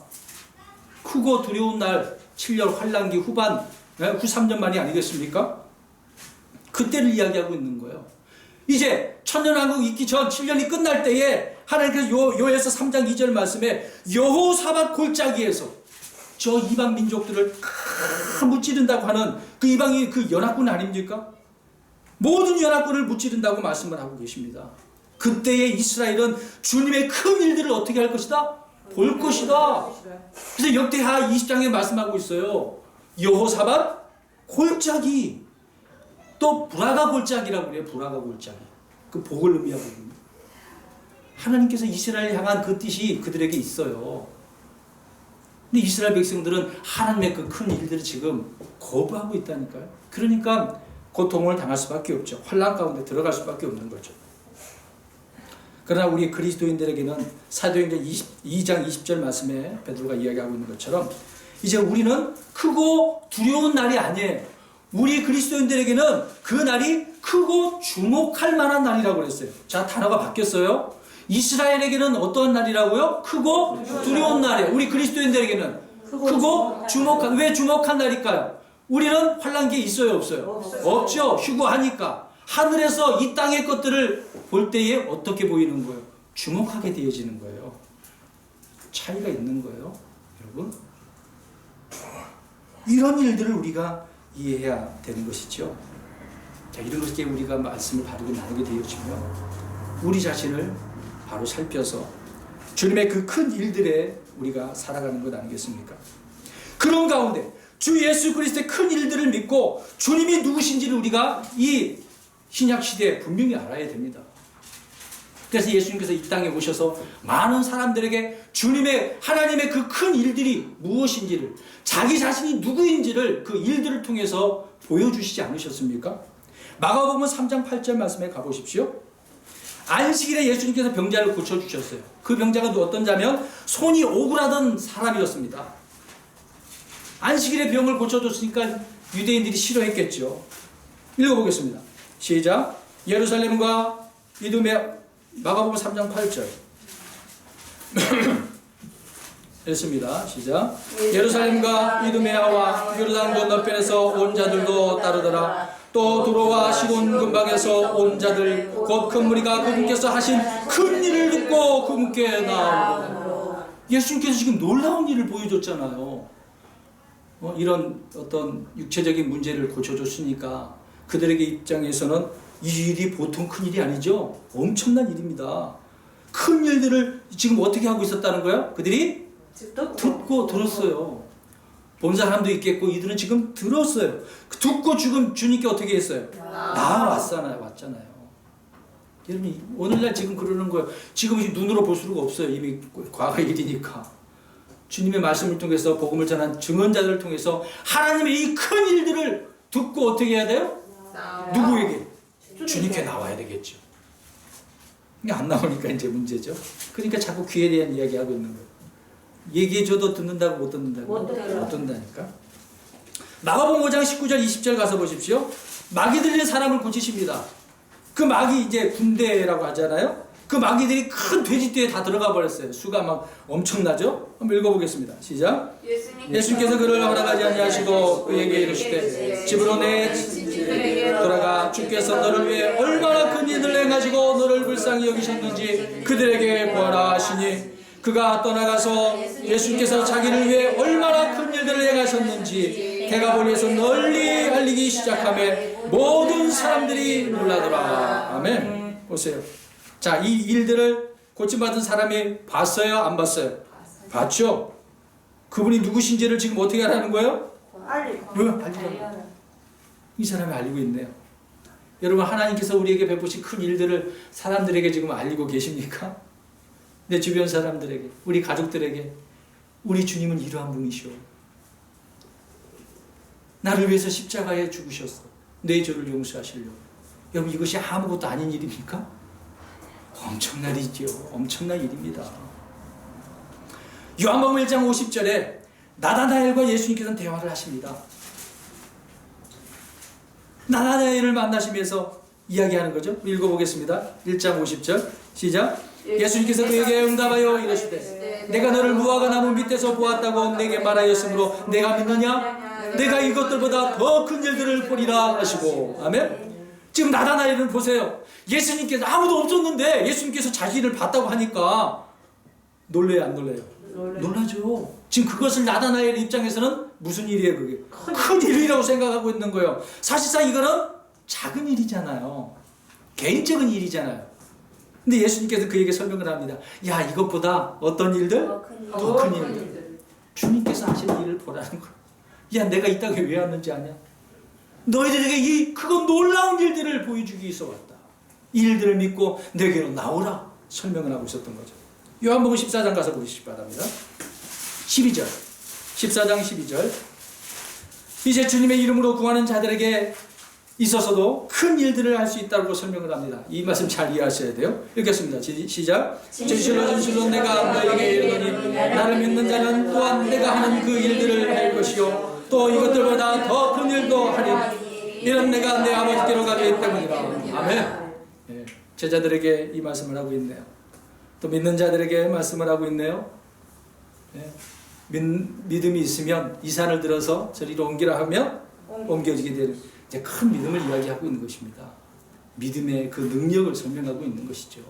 크고 두려운 날 7년 환난기 후반 후 3년 만이 아니겠습니까? 그때를 이야기하고 있는 거예요. 이제 천년왕국 있기 전 7년이 끝날 때에 하나님께서 요엘서 3장 2절 말씀에 여호사밧 골짜기에서 저 이방 민족들을 다 무찌른다고 하는 그 이방이 그 연합군 아닙니까? 모든 연합군을 무찌른다고 말씀을 하고 계십니다. 그때의 이스라엘은 주님의 큰 일들을 어떻게 할 것이다? 볼 것이다. 그래서 역대하 20장에 말씀하고 있어요. 여호사밧 골짜기, 또 브라가 골짜기라고 그래요. 브라가 골짜기. 그 복을 의미하거든요. 하나님께서 이스라엘 향한 그 뜻이 그들에게 있어요. 근데 이스라엘 백성들은 하나님의 그 큰 일들을 지금 거부하고 있다니까요. 그러니까 고통을 당할 수밖에 없죠. 환난 가운데 들어갈 수밖에 없는 거죠. 그러나 우리 그리스도인들에게는 사도행전 2장 20절 말씀에 베드로가 이야기하고 있는 것처럼 이제 우리는 크고 두려운 날이 아니에요. 우리 그리스도인들에게는 그 날이 크고 주목할 만한 날이라고 그랬어요. 자, 단어가 바뀌었어요. 이스라엘에게는 어떠한 날이라고요? 크고 두려운 날이에요. 우리 그리스도인들에게는 크고 주목한. 왜 주목한 날일까요? 우리는 환난기에 있어요, 없어요? 없죠. 휴거하니까. 하늘에서 이 땅의 것들을 볼 때에 어떻게 보이는 거예요? 주목하게 되어지는 거예요. 차이가 있는 거예요, 여러분. 이런 일들을 우리가 이해해야 되는 것이죠. 자, 이런 것에 우리가 말씀을 바르게 나누게 되어지면 우리 자신을 바로 살펴서 주님의 그 큰 일들에 우리가 살아가는 것 아니겠습니까? 그런 가운데 주 예수 그리스도의 큰 일들을 믿고 주님이 누구신지를 우리가 이 신약 시대에 분명히 알아야 됩니다. 그래서 예수님께서 이 땅에 오셔서 많은 사람들에게 주님의 하나님의 그 큰 일들이 무엇인지를, 자기 자신이 누구인지를 그 일들을 통해서 보여주시지 않으셨습니까? 마가복음 3장 8절 말씀에 가보십시오. 안식일에 예수님께서 병자를 고쳐주셨어요. 그 병자가 어떤 자면 손이 오그라든 사람이었습니다. 안식일에 병을 고쳐줬으니까 유대인들이 싫어했겠죠. 읽어보겠습니다. 시작. 예루살렘과 이두메, 마가복음 3장 8절 읽습니다. 시작. 예루살렘과 이두메아와 요르단 건너편에서 온 자들도 따르더라. 또 두로와 시돈 근방에서 온 자들 곧 큰 무리가 그분께서 하신 큰 일을 듣고 그분께 나오고. 예수님께서 지금 놀라운 일을 보여줬잖아요. 이런 어떤 육체적인 문제를 고쳐줬으니까 그들에게 입장에서는 이 일이 보통 큰 일이 아니죠. 엄청난 일입니다. 큰 일들을 지금 어떻게 하고 있었다는 거야? 그들이 듣고 들었어요. 본 사람도 있겠고 이들은 지금 들었어요. 듣고 지금 주님께 어떻게 했어요? 왔잖아요. 여러분 오늘날 지금 그러는 거예요. 지금 눈으로 볼 수가 없어요. 이미 과거 일이니까. 주님의 말씀을 통해서 복음을 전한 증언자들을 통해서 하나님의 이 큰 일들을 듣고 어떻게 해야 돼요? 누구에게? 주님께 나와야 되겠죠. 이게 안 나오니까 이제 문제죠. 그러니까 자꾸 귀에 대한 이야기하고 있는 거예요. 얘기해줘도 듣는다고 못 듣는다고? 못 듣는다니까. 마가복음 5장 19절 20절 가서 보십시오. 마귀 들린 사람을 고치십니다. 그 마귀 이제 군대라고 하잖아요. 그 마귀들이 큰 돼지떼에 다 들어가 버렸어요. 수가 막 엄청나죠? 한번 읽어보겠습니다. 시작. 예수님께서 그를 허락하지 아니하시고 그에게 이르시되 집으로 내 돌아가 주께서 너를 위해 얼마나 큰 일을 행하시고 너를 불쌍히 여기셨는지 그들에게 보아라 하시니 그가 떠나가서 예수님께서 자기를 위해 얼마나 큰 일들을 행하셨는지 대가보리에서 널리 알리기 시작하며 모든 사람들이 놀라더라. 아멘. 보세요. 자, 이 일들을 고침받은 사람이 봤어요? 안 봤어요? 봤죠? 그분이 누구신지를 지금 어떻게 하라는 거예요? 알리고. 이 사람이 알리고 있네요. 여러분 하나님께서 우리에게 베푸신 큰 일들을 사람들에게 지금 알리고 계십니까? 내 주변 사람들에게, 우리 가족들에게 우리 주님은 이러한 분이시오. 나를 위해서 십자가에 죽으셨어. 내 죄를 용서하시려고. 여러분 이것이 아무것도 아닌 일입니까? 엄청난 일이죠. 엄청난 일입니다. 요한복음 1장 50절에 나다나엘과 예수님께서는 대화를 하십니다. 나다나엘을 만나시면서 이야기하는 거죠. 읽어보겠습니다. 1장 50절 시작. 예수님께서 그에게 응답하여 이르시되 내가 너를 무화과 나무 밑에서 보았다고 내게 말하였으므로 내가 믿느냐? 내가 이것들보다 더 큰 일들을 보리라 하시고. 아멘. 지금 나다나엘을 보세요. 예수님께서 아무도 없었는데 예수님께서 자기를 봤다고 하니까 놀래요, 안 놀래요? 놀라죠. 지금 그것을 나다나엘 입장에서는 무슨 일이에요, 그게? 큰 일이라고 생각하고 있는 거예요. 사실상 이거는 작은 일이잖아요. 개인적인 일이잖아요. 근데 예수님께서 그에게 설명을 합니다. 야, 이것보다 어떤 일들? 더 큰 일들. 주님께서 하신 일을 보라는 거야. 야, 내가 이 땅에 왜 왔는지 아냐? 너희들에게 이 그건 놀라운 일들을 보여주기 위해서 왔다. 이 일들을 믿고 내게로 나오라 설명을 하고 있었던 거죠. 요한복음 14장 가서 보시기 바랍니다. 12절 14장 12절 이제 주님의 이름으로 구하는 자들에게 있어서도 큰 일들을 할 수 있다고 설명을 합니다. 이 말씀 잘 이해하셔야 돼요. 읽겠습니다. 시작. 진실로 내가 너에게 이르노니 나를 믿는 자는 또한 내가 하는 그 일들을 할 것이요 또 이것들보다 더 큰 일도 하리니 이는 내가 내 아버지께로 가기 때문이라. 아멘. 네, 제자들에게 이 말씀을 하고 있네요. 또 믿는 자들에게 말씀을 하고 있네요. 네, 믿음이 있으면 이 산을 들어서 저리로 옮기라 하면 옮겨지게 되는 이제 큰 믿음을 이야기하고 있는 것입니다. 믿음의 그 능력을 설명하고 있는 것이죠.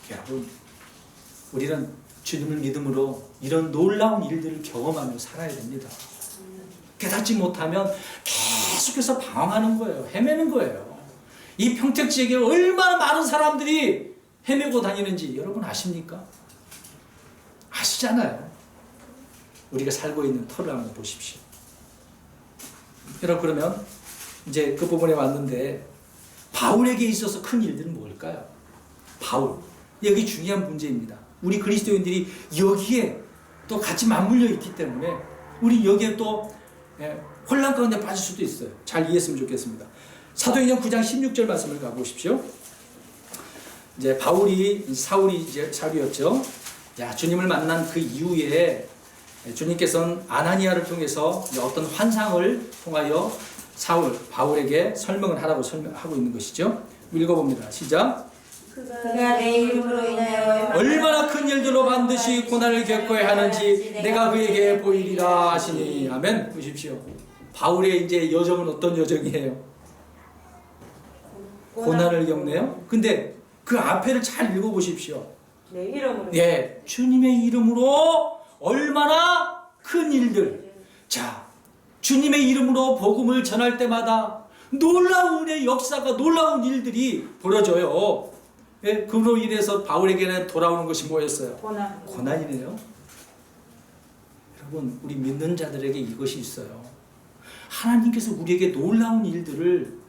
여러분, 우리는 주님을 믿음으로 이런 놀라운 일들을 경험하며 살아야 됩니다. 깨닫지 못하면 계속해서 방황하는 거예요. 헤매는 거예요. 이 평택 지역에 얼마나 많은 사람들이 헤매고 다니는지 여러분 아십니까? 아시잖아요. 우리가 살고 있는 터를 한번 보십시오. 여러분 그러면 이제 그 부분에 왔는데 바울에게 있어서 큰 일들은 뭘까요? 바울. 여기 중요한 문제입니다. 우리 그리스도인들이 여기에 또 같이 맞물려 있기 때문에 우리 여기에 또 혼란 가운데 빠질 수도 있어요. 잘 이해했으면 좋겠습니다. 사도행전 9장 16절 말씀을 가보십시오. 이제 사울이 이제 사울이었죠. 자, 주님을 만난 그 이후에 주님께서는 아나니아를 통해서 어떤 환상을 통하여 바울에게 설명을 하라고 설명하고 있는 것이죠. 읽어봅니다. 시작. 그가 내 이름으로 인하여 얼마나 큰 일들로 반드시 고난을 겪어야 하는지 내가 그에게 보이리라 하시니. 아멘. 보십시오. 바울의 이제 여정은 어떤 여정이에요? 고난을 겪네요. 근데 그 앞에를 잘 읽어보십시오. 내 이름으로. 예, 주님의 이름으로 얼마나 큰 일들. 자, 주님의 이름으로 복음을 전할 때마다 놀라운 은혜의 역사가, 놀라운 일들이 벌어져요. 예, 그로 인해서 바울에게는 돌아오는 것이 뭐였어요? 고난. 고난이네요. 여러분, 우리 믿는 자들에게 이것이 있어요. 하나님께서 우리에게 놀라운 일들을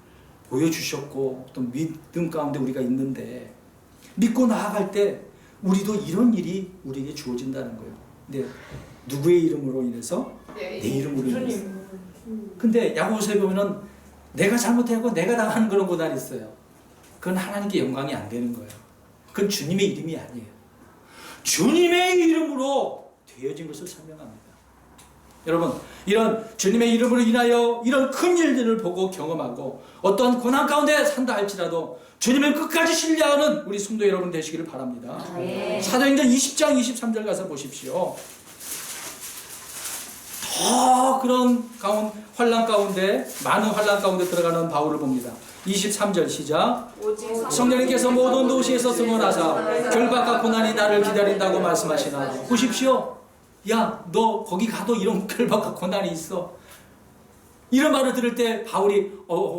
보여주셨고 또 믿음 가운데 우리가 있는데 믿고 나아갈 때 우리도 이런 일이 우리에게 주어진다는 거예요. 근데 누구의 이름으로 인해서? 내 이름으로 인해서. 근데 야고보서에 보면은 내가 잘못하고 내가 당하는 그런 고난이 있어요. 그건 하나님께 영광이 안 되는 거예요. 그건 주님의 이름이 아니에요. 주님의 이름으로 되어진 것을 설명합니다. 여러분, 이런 주님의 이름으로 인하여 이런 큰 일들을 보고 경험하고 어떤 고난 가운데 산다 할지라도 주님을 끝까지 신뢰하는 우리 성도 여러분 되시기를 바랍니다. 사도행전 20장 23절 가서 보십시오. 더 그런 환난 가운데, 많은 환난 가운데 들어가는 바울을 봅니다. 23절 시작. 성령님께서 모든 도시에서 승언하사 결박과 고난이 나를 기다린다고 말씀하시나. 보십시오. 야, 너 거기 가도 이런 결박과 고난이 있어. 이런 말을 들을 때 바울이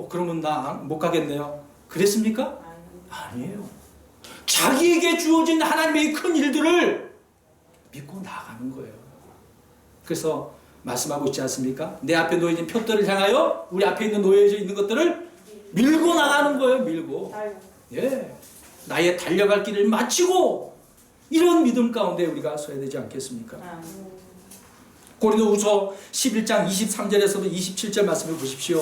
그러면 나 못 가겠네요. 그랬습니까? 아니에요. 자기에게 주어진 하나님의 큰 일들을 믿고 나아가는 거예요. 그래서 말씀하고 있지 않습니까? 내 앞에 놓여진 표들을 향하여 우리 앞에 있는 놓여져 있는 것들을 밀고 나가는 거예요. 밀고. 예, 나의 달려갈 길을 마치고 이런 믿음 가운데 우리가 서야 되지 않겠습니까? 고린도후서 11장 23절에서도 27절 말씀을 보십시오.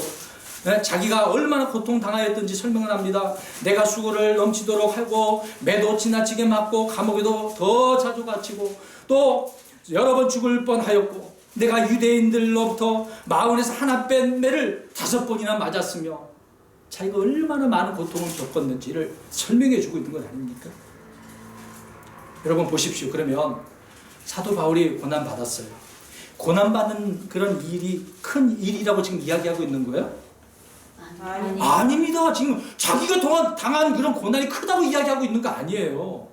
네, 자기가 얼마나 고통당하였던지 설명을 합니다. 내가 수고를 넘치도록 하고 매도 지나치게 맞고 감옥에도 더 자주 갇히고 또 여러 번 죽을 뻔하였고 내가 유대인들로부터 마흔에서 하나 뺀 매를 5번이나 맞았으며 자기가 얼마나 많은 고통을 겪었는지를 설명해 주고 있는 것 아닙니까? 여러분 보십시오. 그러면 사도 바울이 고난받았어요. 고난받는 그런 일이 큰 일이라고 지금 이야기하고 있는 거예요? 아닙니다. 지금 자기가 당한 그런 고난이 크다고 이야기하고 있는 거 아니에요.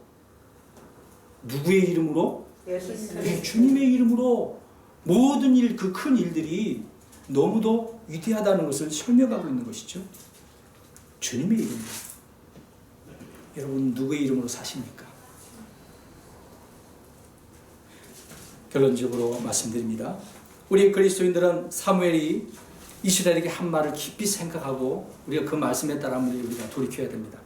누구의 이름으로? 네, 주님의 이름으로 모든 일, 그 큰 일들이 너무도 위대하다는 것을 설명하고 있는 것이죠. 주님의 이름으로. 여러분 누구의 이름으로 사십니까? 결론적으로 말씀드립니다. 우리 그리스도인들은 사무엘이 이스라엘에게 한 말을 깊이 생각하고 우리가 그 말씀에 따라 우리가 돌이켜야 됩니다.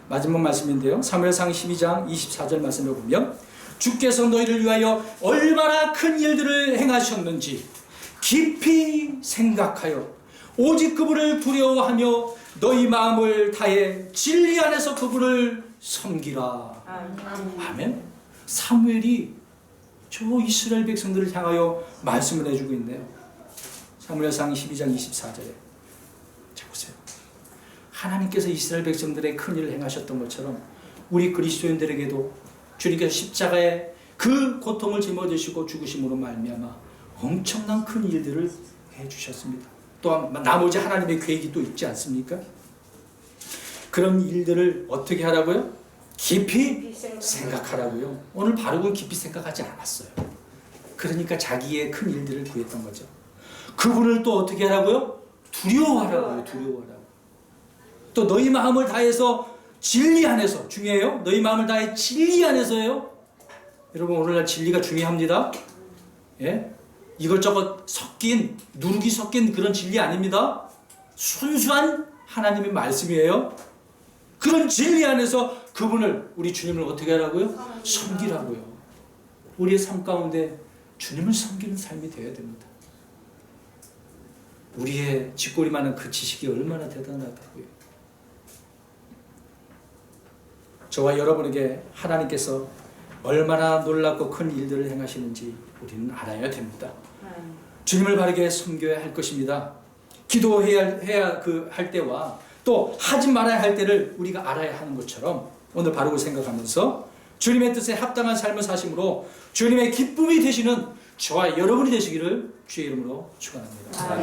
마지막 말씀인데요. 사무엘상 12장 24절 말씀을 보면 주께서 너희를 위하여 얼마나 큰 일들을 행하셨는지 깊이 생각하여 오직 그분을 두려워하며 너희 마음을 다해 진리 안에서 그분을 섬기라. 아멘. 사무엘이 저 이스라엘 백성들을 향하여 말씀을 해주고 있네요. 사무엘상 12장 24절에 자 보세요. 하나님께서 이스라엘 백성들의 큰 일을 행하셨던 것처럼 우리 그리스도인들에게도 주님께서 십자가에 그 고통을 짊어지시고 죽으심으로 말미암아 엄청난 큰 일들을 해주셨습니다. 또한 나머지 하나님의 계획이 또 있지 않습니까? 그런 일들을 어떻게 하라고요? 깊이 생각하라고요. 오늘 바룩은 깊이 생각하지 않았어요. 그러니까 자기의 큰 일들을 구했던 거죠. 그분을 또 어떻게 하라고요? 두려워하라고요. 두려워하라고. 또 너희 마음을 다해서 진리 안에서 중요해요. 너희 마음을 다해 진리 안에서요. 여러분 오늘날 진리가 중요합니다. 예? 이것저것 누룩이 섞인 그런 진리 아닙니다. 순수한 하나님의 말씀이에요. 그런 진리 안에서 그분을 우리 주님을 어떻게 하라고요? 섬기라고요. 우리의 삶 가운데 주님을 섬기는 삶이 되어야 됩니다. 우리의 쥐꼬리만한 그 지식이 얼마나 대단하다고요. 저와 여러분에게 하나님께서 얼마나 놀랍고 큰 일들을 행하시는지 우리는 알아야 됩니다. 주님을 바르게 섬겨야 할 것입니다. 기도해야 할 때와 또 하지 말아야 할 때를 우리가 알아야 하는 것처럼 오늘 바르고 생각하면서 주님의 뜻에 합당한 삶을 사심으로 주님의 기쁨이 되시는 저와 여러분이 되시기를 주의 이름으로 축원합니다.